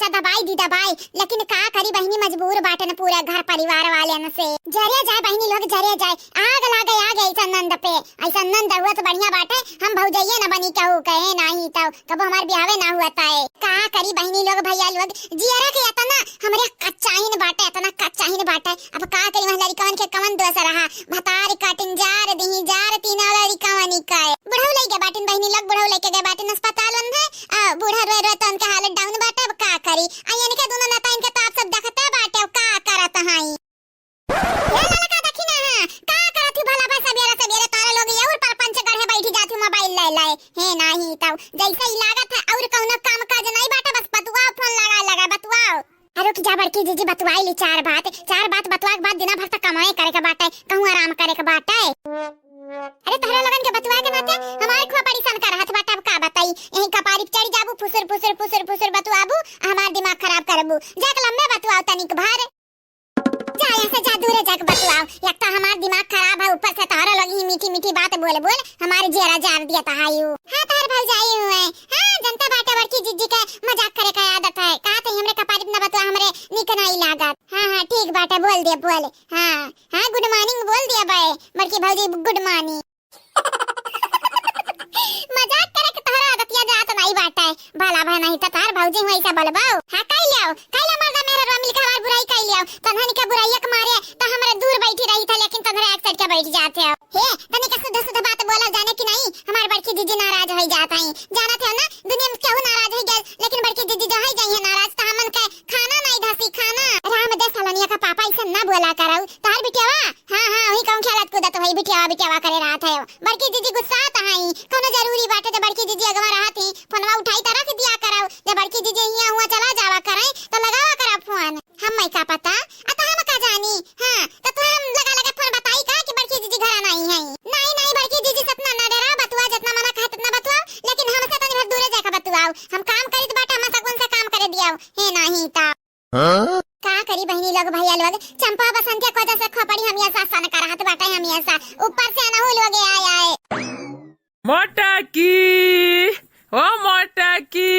त दबाई दी दबाई, लेकिन का करी बहनी मजबूर बाटे न पूरा घर परिवार वाले न से जरिया जाए बहनी लोग जरिया जाए। आग लागे आगे ऐसा नंद पे ऐसा नंद हुआ तो बढ़िया बाटे, हम भौजाइए न बनी कहू कहे नहीं तो कब हमार ब्याहे ना हुआ ताए। का करी बहनी लोग भैया लोग जियरा के इतना हमरे कच्चाहीन बाटे इतना कच्चाहीन बाटे। अब का करी वह लड़कवन के कवन दोष रहा भतार काटिन जार दही जार तीना लड़कवन काए बुढ़ऊ लइके बाटिन बहनी लोग बुढ़ऊ लइके गए बाटिन अस्पताल में है बूढ़ा रोए रोए तो उनके हालत डाउन बाटे। अब का करी अयन के दोनों नता इनके ताप सब देखते बाटे। अब का करत हई ये लड़का देखी ना है का करत भला बस सवेरे सवेरे तारे लोग ये और परपंच गढ़े बैठी जाती मोबाइल ले ले हे नहीं तब जैसे ही लागत है और कौनो काम काज नहीं बाटे बस बतुआओ फोन लगा बतुआओ। अरे जा बड़की जीजी बतवाई ली चार बात बतवा के बाद दिना भर तक कमाए करे के बाटे कहूं आराम करे के बाटे। अरे तहरा लगन के बतवा के नाते हमारे खुआ परेशान कर हाथ बाटा। अब का बताई यही कपारी चढ़ जाबू फुसर बतवाबू हमार दिमाग खराब करबू। जाके लम्बे बतवाओ तनिक भर जा ऐसे जा दूर जाके बतवाओ। एक तो हमार दिमाग खराब है ऊपर से तहरा लगी मीठी मीठी बात बोल हमारे जेरा जार दिया तहायू। हां तहर भौजाई हुए हां जनता बाटा बड़की जीजी के मजाक करे का आदत है। का तो हमरे कपारी न बतवा हमरे निक नहीं लागत। हां ठीक बाटा बोल दे बोल हां गुड मॉर्निंग बोल दिया बे बड़की भौजी गुड मॉर्निंग। मजाक करे के तोहरा आदतिया जात नहीं बाटे भला भा नहीं त तार भौजी होई का बोलबाओ। हां काई लियो मर्दा मेरा रो मिल के हमार बुराई काई लियो तन्हनी के बुराई के मारे त हमरे दूर बैठी रही था लेकिन तन्हरे एक साइड के बैठ जाते हो। हे तनी के सुध बात बोला जाने की नहीं हमार बड़की दीदी नाराज हो जात हई जाना थे ना दुनिया में केहू नाराज हो गए लेकिन बड़की दीदी जो है जाई है नाराज त हमन के खाना नहीं धसी खाना राम दे सालनिया का पापा ऐसे ना बोला करऊ तार बिटियावा। हां वही कौन खेलत कूदत होई बिटियावा करे रहा था। बड़की दीदी गुस्सा त हई कोनो जरूरी बाटे तो बड़की दीदी अगवा रहत ही फोनवा उठाई त रख दिया कराऊ। जब बड़की दीदी हिया हुआ चला जावा करे तो लगावा करा फोन हम का पता अत हम का जानी। हां तो तू हम लगा फोन बताई का कि बड़की दीदी घर नहीं है। नहीं बड़की दीदी सतना ना डरा बतवा जितना मना कहे उतना बतवा लेकिन हमसे तनी भर दूर जाके बतवाओ। हम काम करी त बाटा हम सगुन से काम करे दियाओ हे नहीं ता का करी बहनी लोग भैया लोग चंपा बसंत के वजह से खोपड़ी हम ऐसा सन कर हाथ बाटा हम ऐसा ऊपर से ना हो लोग आए मोटा की ओ मोटा की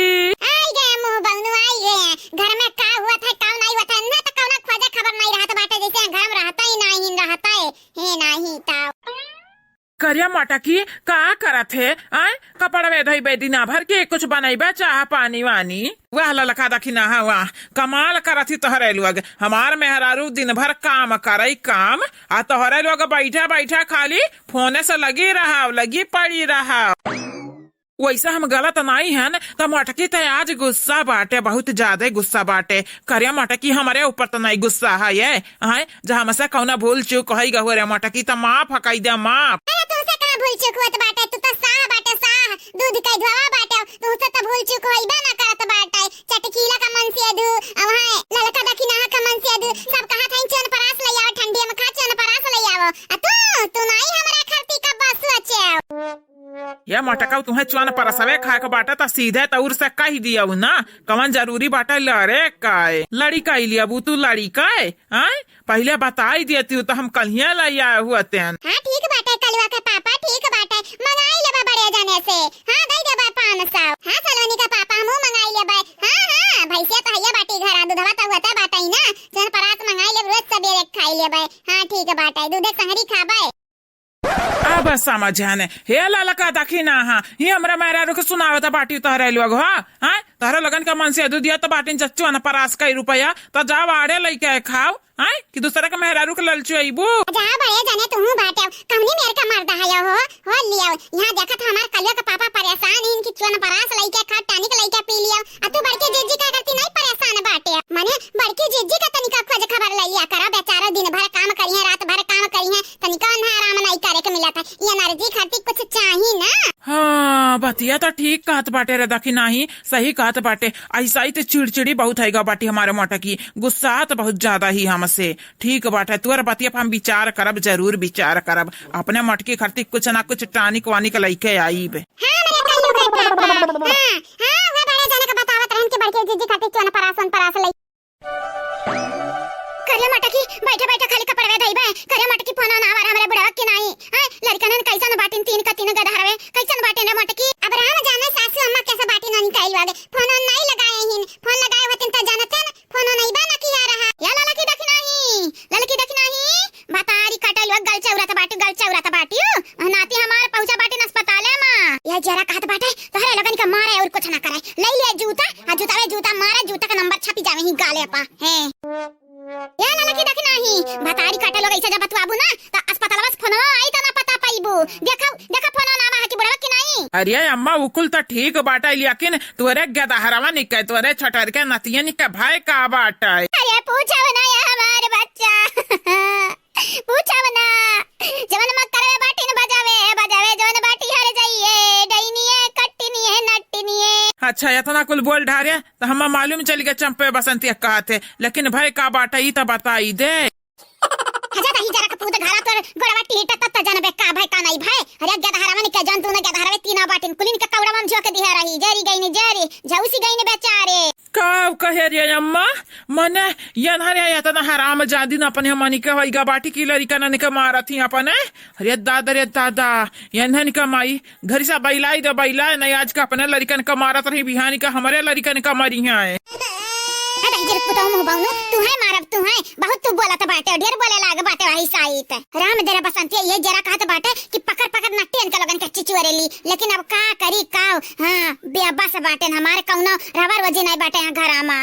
आई गए मुंह बंगनू आई गए। घर में का हुआ था का नहीं हुआ था ना तो कौन खोजे खबर नहीं रहत बाटे जैसे घर में रहता ही नहीं रहता है हे नहीं ता करिया मोटा की का करत है आय कपड़ा में धई बेदी ना भर के कुछ बनाईबा चाह पानी वानी वह ललका दखी ना हुआ कमाल करत ही तोहरे लोग हमार मेहरारू दिन भर काम करई काम आ तोहरे लोग बैठा खाली फोने से लगी पड़ी रहा। वैसा हम गलत नहीं है न तो मटकी तो आज गुस्सा बाटे बहुत ज्यादा गुस्सा बाटे। करिया मटकी हमारे ऊपर तो नहीं गुस्सा है ये जहाँ हमसे कौना भूल चूक होई गहुए रे मटकी तो माफ हकाई दे माफ। भूल चूक होत बाटे तू तो साह बाटे साह दूध कई धवा बाटे तू तो भूल चूक होइबे ना करत बाटे। चटकीला का मन से दू वहां ललका दखी ना का मन से दू सब कहा था चन परास ले आओ ठंडी में खा चन परास ले आओ तू नहीं हमरा खरती का बस सोचे या मटका तुम्हें चुन परसवे खाए के बाटा तो सीधे तौर से कह दिया ना कवन जरूरी बाटा लड़े काय लड़ी का लिया तू लड़ी काय पहले बताई देती तो हम कलिया लाई आए हुआ तेन। हां ठीक बाटे कलवा के पापा ठीक बाटे मंगाई लेबा बड़े जाने से। हां दई देबा 500 हां सलोनी का पापा हम मंगाई लेबा। हां भैया तो हैया बाटी घर दूधवा तो होता बाटाई ना जन परात मंगाई ले रोज सबेरे खाई लेबा। हां ठीक बाटे दूध संहरी खाबे अब समझ है हे ललका दखी ना ये हमरा मेहरारू के सुनावता बाटी तोहरे लोग तोहरे लगन का मन से दिया तो बाटी चच्चू न परास कई रुपया तो जा वाड़े लेके खाओ कि दूसरे का मेहरारू के ललचू आईबू जा बड़े जाने तू बाटे कौनी मेर का मर्द है हो लिया यहां देखत हमार कलिया का पापा परेशान इनकी चुन परास लेके खा टानी के लेके पी लिया आ तू बड़की जीजी का करती नहीं परेशान बाटे माने बड़की जीजी का तनिका खोज खबर ले लिया करा बेचारा दिन भर काम करिए रात भर काम करिए तनिका आराम नहीं करे के मिला था ये एनर्जी खाती कुछ चाहिए ना। हाँ बतिया तो ठीक कहत बाटे रे दखी नहीं सही कहत बाटे ऐसा ही तो चिड़चिड़ी बहुत है बाटी हमारे मोटा की गुस्सा तो बहुत ज्यादा ही हमसे ठीक बाटे तुअर बतिया हम विचार करब जरूर विचार करब अपने मटकी खरती कुछ ना कुछ टानिक वानिक लइके आईब। करिया मटकी बैठे खाली कपड़वे धइबे करिया मटकी फोन ना आवर हमरे बुढ़वा के नहीं लड़कनन कैसन बाटिन तीन गधा हवे कैसन बाटिन रे मटकी अब राम जाने सासू अम्मा कैसे बाटिन नहीं कइल वाले फोन नहीं लगाए हिन फोन लगाए होतिन त जरा कहत बाटे तोहरे लगन का मारे और कुछ ना करे, ले ले जूता आ जूता में जूता मारे, जूता का नंबर छपी जावे ही गाले पा है या ना लकी देख नहीं भतारी काटे लोग ऐसे जब बतवाबू ना त अस्पताल बस फोन आई त ना पता पाइबू, देखा देखा फोन ना बा की बुढ़वा की नहीं। अरे अम्मा उकुल तो ठीक बाटा, लेकिन तोरे गदहरवा निके तोरे छटर के नतिया निके भाई का बाटा। अरे पूछो ना या हमारे बच्चा पूछो ना जवन मत करे बाटी न बजावे बजावे जवन बाटी हारे जाइए डईनीए कट्टीनीए नट्टीनीए। अच्छा इतना कुल बोल ढारे तो हम मालूम चल गया चंपे बसंती कहते, लेकिन भाई का बाटा ई तो बताई दे। हजा दही जरा कपूत घरा तोर गोड़वा टीटा तत्ता जनबे का भाई का नहीं भाई। अरे गदहरवा निके जन तू न गदहरवे तीना बाटिन कुलिन के कवड़ा मन जो के दिहा रही जरी गई ने जरी झौसी गई ने बेचारे का कहे रे अम्मा मने यनहरे इतना हराम जादी न अपने मनी के होइगा बाटी की लड़का न के मारथी अपने। अरे दादा यनहन का माई घर से बैलाई दे बैला नहीं आज का अपने लड़कन का मारत रही बिहानी का हमारे लड़कन का मरी है। अरे इधर पुताऊ मुंह बाउनो तू है मारब तू है बहुत तू बोलत बाटे ढेर बोले लाग बाटे वही साइट राम देरा बसंती ये जरा कहत बाटे कि पकड़ पकड़ नट्टी के लगन के चिचुरेली, लेकिन अब का करी का हां बेअब्बा से बाटे हमारे कौनो रबर वजी नहीं बाटे यहां घर आमा।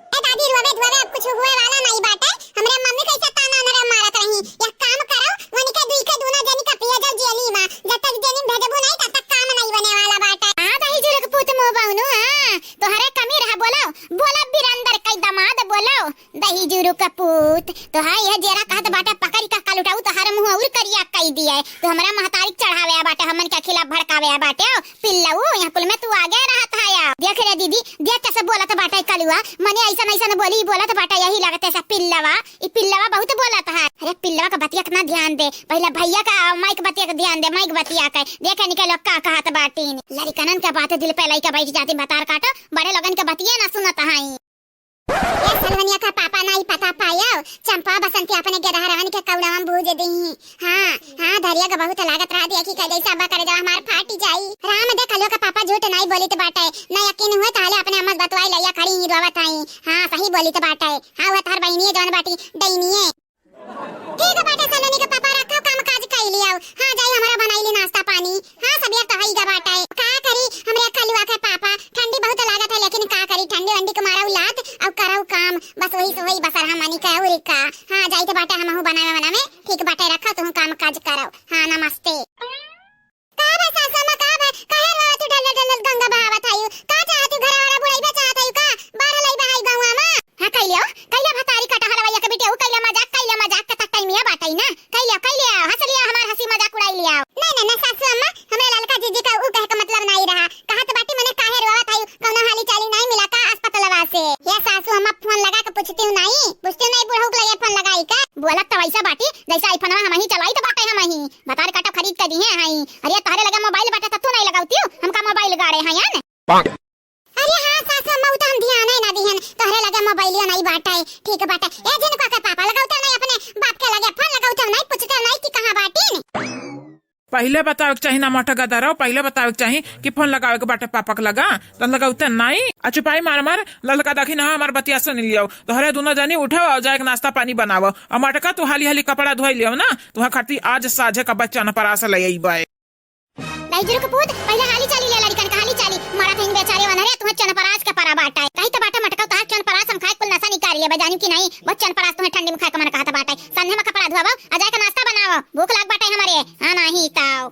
ए दादी रोवे धोवे अब कुछ हुए वाला नहीं बाटे, हमरे मम्मी कैसे ताना नरे मारत रही एक काम करो वनी के दुई के दोनों जनी का पिया जाओ जेली में जब तक जेली भेजबो नहीं तब तक काम नहीं बने वाला बाटे। हां दही जुरे के पुत मुंह बाउनो हां तोहरे कमी रहा बोलो बोला बिरंदर कई दमाद बोलो दही जुरु का पुत तो हां यह जरा कहत बाटे पकड़ी का काल उठाऊ तोहरे मुंह और करिया कई दिए तो हमरा महतारी चढ़ावे बाटे हमन के खिलाफ भड़कावे बाटे पिल्लऊ यहां कुल में तू आगे रहत है देख रे दीदी देख कैसे बोलत बाटे कलुआ मने ऐसा ऐसा बोली बोलत बाटे यही लगत ऐसा पिल्लवा ई पिल्लवा बहुत बोलत है। अरे पिल्लवा का बतिया कितना ध्यान दे पहले भैया का माइक बतिया का ध्यान दे माइक बतिया के देखे निकल का कहत बाटीन लड़कनन के बात दिल पे लइका बैठ जाती बतार काटो बड़े लगन के बतिया ना सुनत है। ये सलवनिया का पापा नहीं पता पाया चंपा बसंती अपने गदहरवन के कौड़ाम भूज दी। हां धरिया का बहुत लागत रहा देखी का जैसा बा करे जब हमार फाटी जाई राम दे कलो का पापा झूठ नहीं बोली तो बाटे न यकीन हुए ताले अपने अम्मा बतवाई लैया खड़ी ही रोवत आई। हां सही बोली तो बाटे हां वो तार बहनी जवन बाटी डईनीए ठीक है बाटे सलोनी के पापा रखो काम काज कई लिया। हां जाई हमारा बनाईली नाश्ता पानी हां सब एक तो हई गा बाटे का करी हमरे कलुआ के पापा ठंडी बहुत लागत है लेकिन का करी ठंडी वंडी के मारा लात अब करौ काम बस वही बसर हमनी का और का। हां जाई तो बाटे हमहु बनावे ठीक बाटे रखो तुम काम काज करो। हां नमस्ते का बा सासा मा का बा काहे रात डल गंगा बहावत आयु का चाहत घर वाला बुढ़ाई चाहत आयु का बारह लई बहाई गौवा मा। हां कइलियो भतारी कटा हलवैया के बेटे कइला मजाक का टाइमिया बाटई ना कइलियो हंस लिया हमार हंसी मजाक उड़ाई लिया। नहीं सासू अम्मा हमरे ललका जीजी का ऊ कहे का मतलब नहीं रहा कहत बाटी मने काहे रोवत आयु कौनो हाली चाली नहीं मिला का अस्पतालवा से। ये सासू अम्मा फोन लगा के पूछती हूं नहीं बुढ़ऊ के लिए फोन लगाई का बोलत तो वैसा बाटी जैसा आई फोनवा हम ही चलाई तो बाटे हम ही भतार काटा खरीद के दी है हाई। अरे तारे लगा मोबाइल बाटे तो तू नहीं लगाउती हमका मोबाइल गाड़े हां यान। अरे हां सासू अम्मा उता हम ध्यान नहीं ना दिहन तोहरे लगा मोबाइल नहीं बाटे ठीक बाटे ए जन को के पापा लगाउता नहीं अपने बाप के लगे फोन लगाउता नहीं पूछते नहीं कि कहां बाटी। पहले बतावे के चाहिए ना मोटा गदरो पहले बतावे के चाहिए कि फोन लगावे के बाटे पापा के लगा तो लगाउते नहीं अचुपाई मार ललका देखी ना हमार बतिया सुन लियो तोहरे दोनों जनी उठो और जाए नाश्ता पानी बनावो और मटका तू हाली कपड़ा धोई लियो ना तुहा खाती आज साझे का बच्चा न परास ले आईबे। लाइजर के पूत पहले हाली चाली ले लड़कन का हाली चाली मारा थिन बेचारे वनरे तुह चन परास का परा बाटा है कहीं तो बाटा मटका तो चन परास हम खाए कुल नशा निकाल लिए बजानी की नहीं बहुत चन परास तुम्हें ठंडी में खाए का मन कहता बाटा है संध्या में कपड़ा धोवो आ जाए का नाश्ता बनावो भूख लाग बाटा है हमारे हां नहीं ताओ।